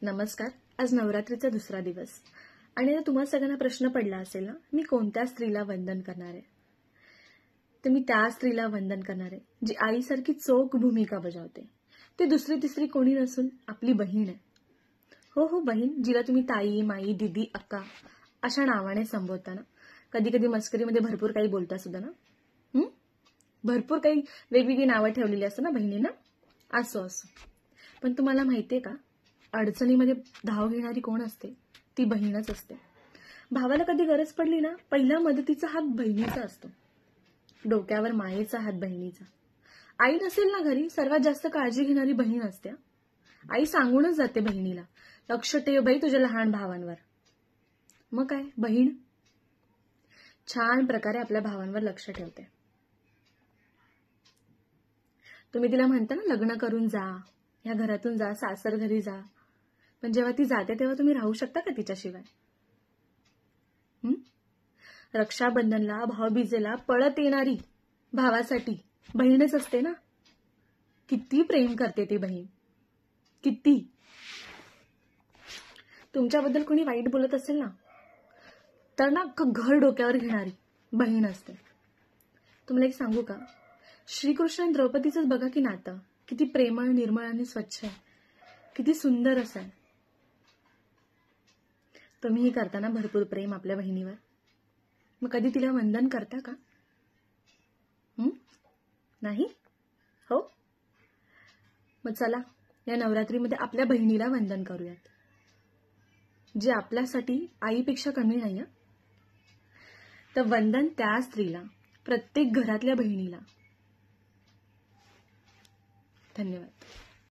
नमस्कार. आज नवरात्रीचा दुसरा दिवस आणि तुम्हा सगळ्यांना प्रश्न पडला असेल ना, मी कोणत्या स्त्रीला वंदन करणार आहे? तर मी त्या स्त्रीला वंदन करणार आहे जी आईसारखी चोख भूमिका बजावते. ती दुसरी तिसरी कोणी नसून आपली बहीण आहे. हो बहीण, जिला तुम्ही ताई, माई, दीदी, अक्का अशा नावाने संबोधता ना. कधी कधी मस्करीमध्ये भरपूर काही बोलता सुद्धा ना. भरपूर काही वेगवेगळी नावं ठेवलेली असतात ना बहिणींना. असो पण तुम्हाला माहितीये का, अडचणीमध्ये धाव घेणारी कोण असते? ती बहीणच असते. भावाला कधी गरज पडली ना, पहिला मदतीचा हात बहिणीचा असतो. डोक्यावर मायेचा हात बहिणीचा. आई नसेल ना घरी, सर्वात जास्त काळजी घेणारी बहीण असते. आई सांगूनच जाते बहिणीला, लक्ष ठेव बाई तुझ्या लहान भावांवर. मग काय, बहीण छान प्रकारे आपल्या भावांवर लक्ष ठेवते. तुम्ही तिला म्हणता ना, लग्न करून जा, या घरातून जा, सासर घरी जा. पण जेव्हा ती जाते तेव्हा तुम्ही राहू शकता का तिच्याशिवाय? रक्षाबंधनला, भाऊबीजेला पळत येणारी भावासाठी बहीणच असते ना. किती प्रेम करते ती बहीण, किती. तुमच्याबद्दल कोणी वाईट बोलत असेल ना, तर ना घर डोक्यावर घेणारी बहीण असते. तुम्हाला एक सांगू का, श्रीकृष्ण आणि द्रौपदीचंच बघा की नातं किती प्रेमळ, निर्मळ आणि स्वच्छ आहे. किती सुंदर असं आहे. तुम्हीही करता ना भरपूर प्रेम आपल्या बहिणीवर? मग कधी तिला वंदन करता का? नाही? हो, मग चला या नवरात्रीमध्ये आपल्या बहिणीला वंदन करूयात, जे आपल्यासाठी आईपेक्षा कमी नाही. तर वंदन त्या स्त्रीला, प्रत्येक घरातल्या बहिणीला. धन्यवाद.